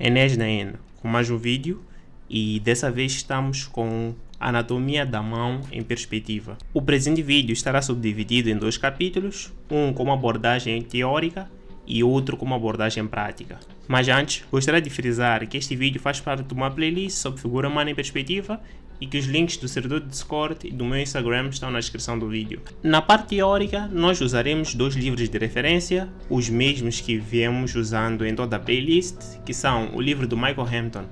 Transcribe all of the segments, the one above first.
Enes Naen, com mais um vídeo, e dessa vez estamos com a anatomia da mão em perspectiva. O presente vídeo estará subdividido em dois capítulos, um com uma abordagem teórica e outro com uma abordagem prática. Mas antes, gostaria de frisar que este vídeo faz parte de uma playlist sobre figura humana em perspectiva e que os links do servidor de Discord e do meu Instagram estão na descrição do vídeo. Na parte teórica, nós usaremos dois livros de referência, os mesmos que viemos usando em toda a playlist, que são o livro do Michael Hampton,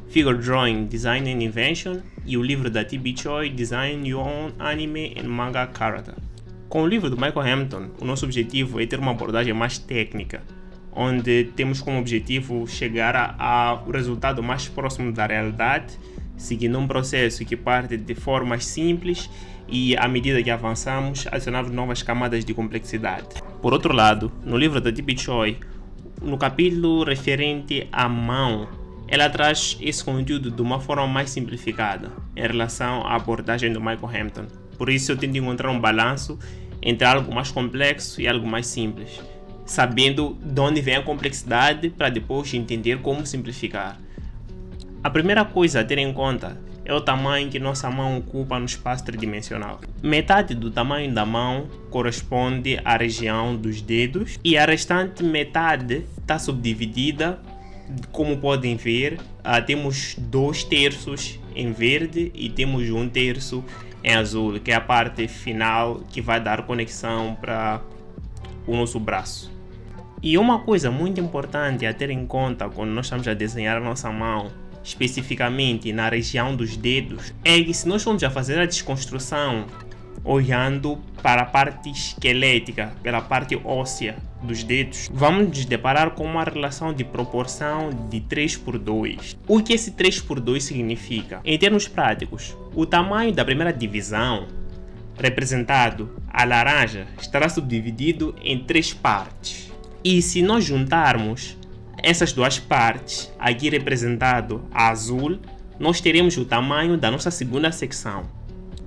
Figure Drawing, Design and Invention, e o livro da T.B. Choi, Design Your Own Anime and Manga Character. Com o livro do Michael Hampton, o nosso objetivo é ter uma abordagem mais técnica, onde temos como objetivo chegar ao resultado mais próximo da realidade, seguindo um processo que parte de formas simples e, à medida que avançamos, adicionamos novas camadas de complexidade. Por outro lado, no livro da T.B. Choi, no capítulo referente à mão, ela traz esse conteúdo de uma forma mais simplificada em relação à abordagem do Michael Hampton. Por isso eu tento encontrar um balanço entre algo mais complexo e algo mais simples, sabendo de onde vem a complexidade para depois entender como simplificar. A primeira coisa a ter em conta é o tamanho que nossa mão ocupa no espaço tridimensional. Metade do tamanho da mão corresponde à região dos dedos e a restante metade está subdividida. Como podem ver, temos 2/3 em verde e temos 1/3 em azul, que é a parte final que vai dar conexão para o nosso braço. E uma coisa muito importante a ter em conta quando nós estamos a desenhar a nossa mão, especificamente na região dos dedos, é que se nós formos a fazer a desconstrução olhando para a parte esquelética, pela parte óssea dos dedos, vamos nos deparar com uma relação de proporção de 3:2. O que esse 3:2 significa? Em termos práticos, o tamanho da primeira divisão, representado a laranja, estará subdividido em 3 partes. E se nós juntarmos essas duas partes, aqui representado a azul, nós teremos o tamanho da nossa segunda secção,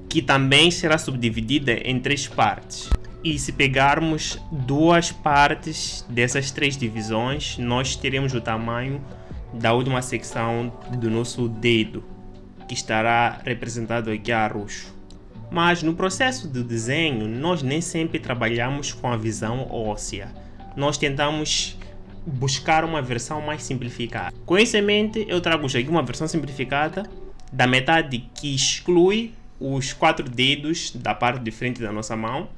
que também será subdividida em 3 partes. E se pegarmos 2 partes dessas 3 divisões, nós teremos o tamanho da última secção do nosso dedo, que estará representado aqui a roxo. Mas no processo do desenho, nós nem sempre trabalhamos com a visão óssea. Nós tentamos buscar uma versão mais simplificada. Com isso em mente, eu trago-vos aqui uma versão simplificada da metade que exclui os 4 dedos da parte de frente da nossa mão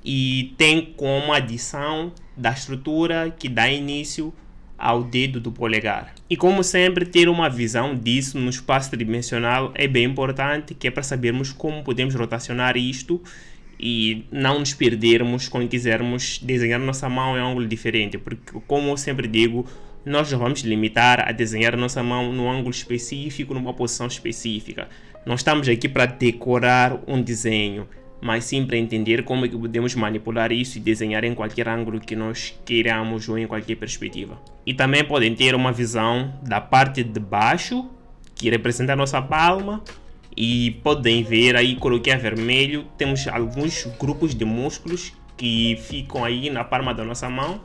e tem como adição da estrutura que dá início ao dedo do polegar. E como sempre, ter uma visão disso no espaço tridimensional é bem importante, que é para sabermos como podemos rotacionar isto e não nos perdermos quando quisermos desenhar nossa mão em um ângulo diferente, porque, como eu sempre digo, nós não vamos limitar a desenhar a nossa mão num ângulo específico, numa posição específica. Nós estamos aqui para decorar um desenho, mas sim para entender como é que podemos manipular isso e desenhar em qualquer ângulo que nós queiramos ou em qualquer perspectiva. E também podem ter uma visão da parte de baixo, que representa a nossa palma, e podem ver aí, coloquei a vermelho, temos alguns grupos de músculos que ficam aí na palma da nossa mão,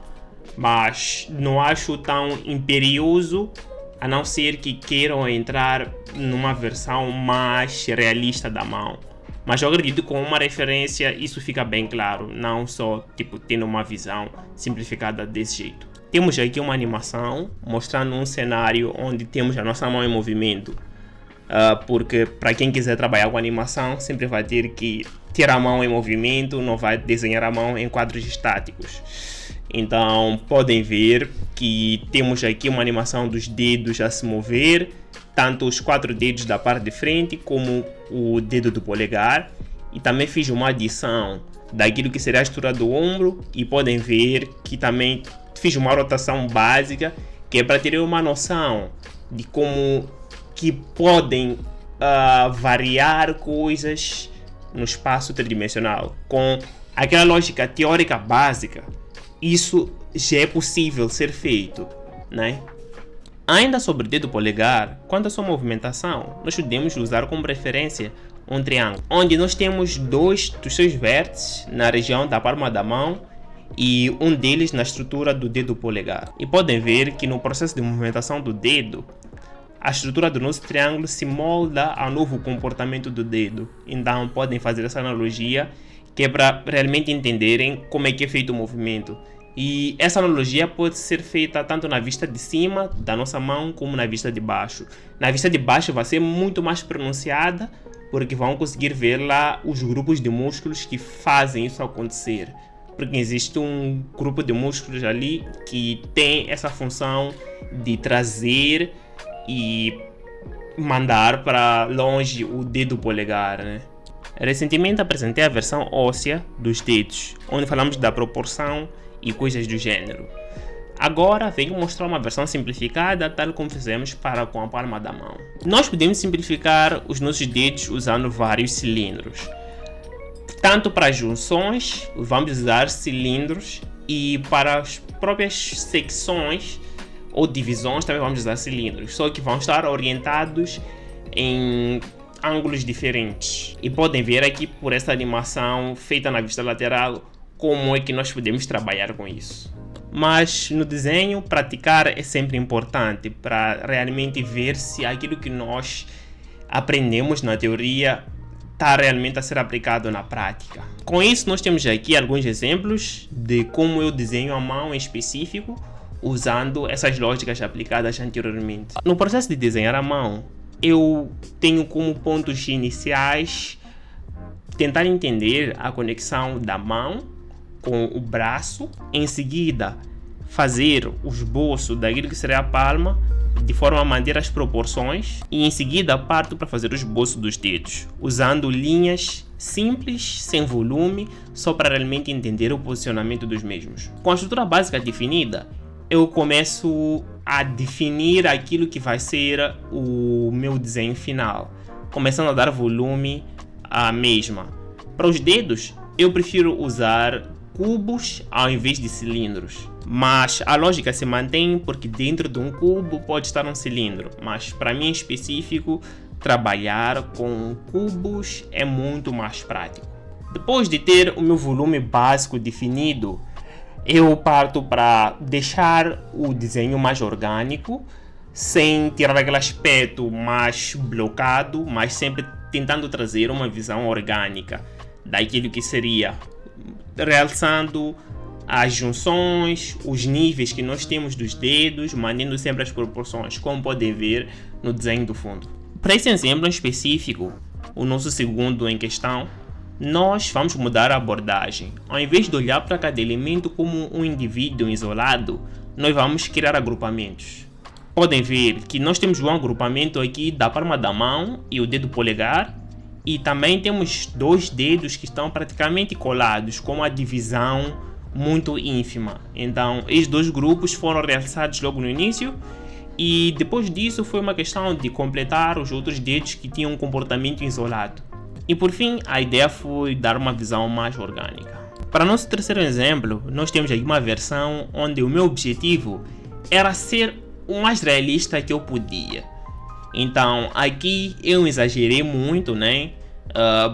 mas não acho tão imperioso, a não ser que queiram entrar numa versão mais realista da mão. Mas eu acredito que com uma referência isso fica bem claro, não só tendo uma visão simplificada desse jeito. Temos aqui uma animação mostrando um cenário onde temos a nossa mão em movimento. Porque para quem quiser trabalhar com animação, sempre vai ter que ter a mão em movimento, não vai desenhar a mão em quadros estáticos. Então podem ver que temos aqui uma animação dos dedos a se mover, tanto os 4 dedos da parte de frente como o dedo do polegar, e também fiz uma adição daquilo que seria a estrutura do ombro, e podem ver que também fiz uma rotação básica, que é para ter uma noção de como que podem variar coisas no espaço tridimensional. Com aquela lógica teórica básica, isso já é possível ser feito, né? Ainda sobre o dedo polegar, quanto à sua movimentação, nós podemos usar como referência um triângulo, onde nós temos 2 dos seus vértices na região da palma da mão e um deles na estrutura do dedo polegar. E podem ver que no processo de movimentação do dedo, a estrutura do nosso triângulo se molda ao novo comportamento do dedo. Então podem fazer essa analogia, que é para realmente entenderem como é que é feito o movimento. E essa analogia pode ser feita tanto na vista de cima da nossa mão como na vista de baixo. Na vista de baixo vai ser muito mais pronunciada, porque vão conseguir ver lá os grupos de músculos que fazem isso acontecer. Porque existe um grupo de músculos ali que tem essa função de trazer e mandar para longe o dedo polegar, né? Recentemente apresentei a versão óssea dos dedos, onde falamos da proporção e coisas do gênero. Agora venho mostrar uma versão simplificada, tal como fizemos para com a palma da mão. Nós podemos simplificar os nossos dedos usando vários cilindros. Tanto para as junções, vamos usar cilindros, e para as próprias secções ou divisões também vamos usar cilindros, só que vão estar orientados em ângulos diferentes. E podem ver aqui por essa animação feita na vista lateral como é que nós podemos trabalhar com isso. Mas no desenho, praticar é sempre importante para realmente ver se aquilo que nós aprendemos na teoria está realmente a ser aplicado na prática. Com isso, nós temos aqui alguns exemplos de como eu desenho a mão em específico, usando essas lógicas aplicadas anteriormente. No processo de desenhar a mão, eu tenho como pontos iniciais tentar entender a conexão da mão com o braço, em seguida fazer o esboço daquilo que será a palma, de forma a manter as proporções, e em seguida parto para fazer o esboço dos dedos, usando linhas simples, sem volume, só para realmente entender o posicionamento dos mesmos. Com a estrutura básica definida, eu começo a definir aquilo que vai ser o meu desenho final, começando a dar volume à mesma. Para os dedos, eu prefiro usar cubos ao invés de cilindros, mas a lógica se mantém porque dentro de um cubo pode estar um cilindro, mas para mim em específico trabalhar com cubos é muito mais prático. Depois de ter o meu volume básico definido, eu parto para deixar o desenho mais orgânico, sem tirar aquele aspecto mais blocado, mas sempre tentando trazer uma visão orgânica daquilo que seria, realçando as junções, os níveis que nós temos dos dedos, mantendo sempre as proporções, como podem ver no desenho do fundo. Para esse exemplo em específico, o nosso segundo em questão, nós vamos mudar a abordagem. Ao invés de olhar para cada elemento como um indivíduo isolado, nós vamos criar agrupamentos. Podem ver que nós temos um agrupamento aqui da palma da mão e o dedo polegar, e também temos dois dedos que estão praticamente colados, com uma divisão muito ínfima. Então, esses dois grupos foram realçados logo no início, e depois disso foi uma questão de completar os outros dedos que tinham um comportamento isolado. E por fim, a ideia foi dar uma visão mais orgânica. Para nosso terceiro exemplo, nós temos aqui uma versão onde o meu objetivo era ser o mais realista que eu podia. Então aqui eu exagerei muito, né?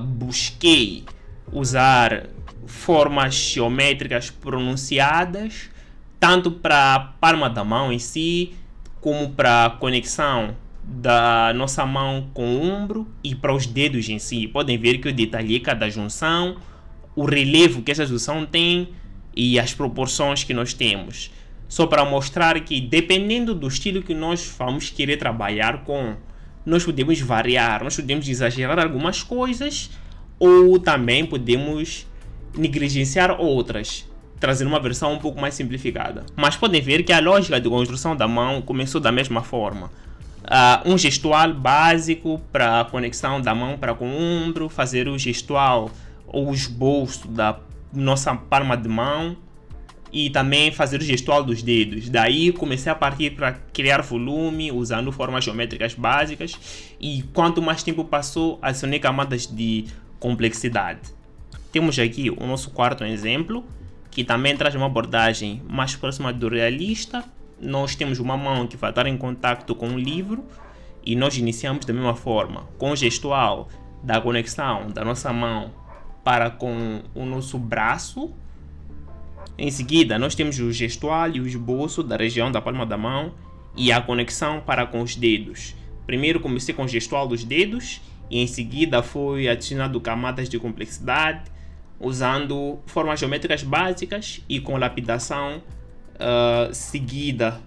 Busquei usar formas geométricas pronunciadas, tanto para a palma da mão em si, como para a conexão da nossa mão com o ombro e para os dedos em si. Podem ver que eu detalhei cada junção, o relevo que essa junção tem e as proporções que nós temos, só para mostrar que dependendo do estilo que nós vamos querer trabalhar com, nós podemos variar, nós podemos exagerar algumas coisas ou também podemos negligenciar outras, trazendo uma versão um pouco mais simplificada. Mas podem ver que a lógica de construção da mão começou da mesma forma. Um gestual básico para a conexão da mão para com o ombro, fazer o gestual ou o esboço da nossa palma de mão e também fazer o gestual dos dedos. Daí comecei a partir para criar volume usando formas geométricas básicas, e quanto mais tempo passou, adicionei camadas de complexidade. Temos aqui o nosso quarto exemplo, que também traz uma abordagem mais próxima do realista. Nós temos uma mão que vai estar em contato com o livro e nós iniciamos da mesma forma, com o gestual da conexão da nossa mão para com o nosso braço, Em seguida, nós temos o gestual e o esboço da região da palma da mão e a conexão para com os dedos. Primeiro comecei com o gestual dos dedos e em seguida foi adicionado camadas de complexidade, usando formas geométricas básicas e com lapidação seguida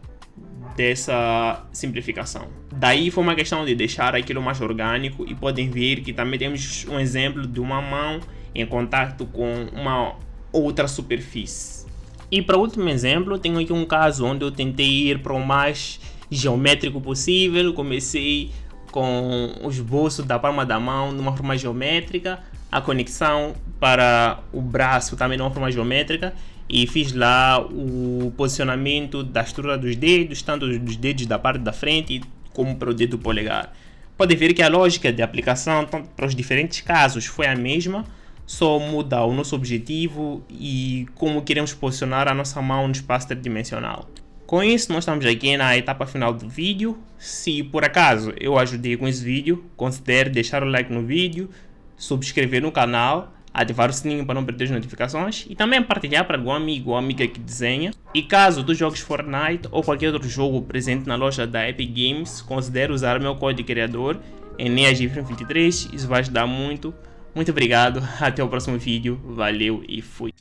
dessa simplificação. Daí foi uma questão de deixar aquilo mais orgânico e podem ver que também temos um exemplo de uma mão em contato com uma outra superfície. E para o último exemplo, tenho aqui um caso onde eu tentei ir para o mais geométrico possível. Comecei com o esboço da palma da mão numa forma geométrica, a conexão para o braço também numa forma geométrica, e fiz lá o posicionamento da estrutura dos dedos, tanto dos dedos da parte da frente como para o dedo polegar. Pode ver que a lógica de aplicação para os diferentes casos foi a mesma, só muda o nosso objetivo e como queremos posicionar a nossa mão no espaço tridimensional. Com isso, nós estamos aqui na etapa final do vídeo. Se por acaso eu ajudei com esse vídeo, considere deixar o like no vídeo, subscrever no canal, ativar o sininho para não perder as notificações e também partilhar para algum amigo ou amiga que desenha. E caso tu jogues Fortnite ou qualquer outro jogo presente na loja da Epic Games, considere usar meu código criador NEAGIFREM23, isso vai ajudar muito. Muito obrigado, até o próximo vídeo, valeu e fui!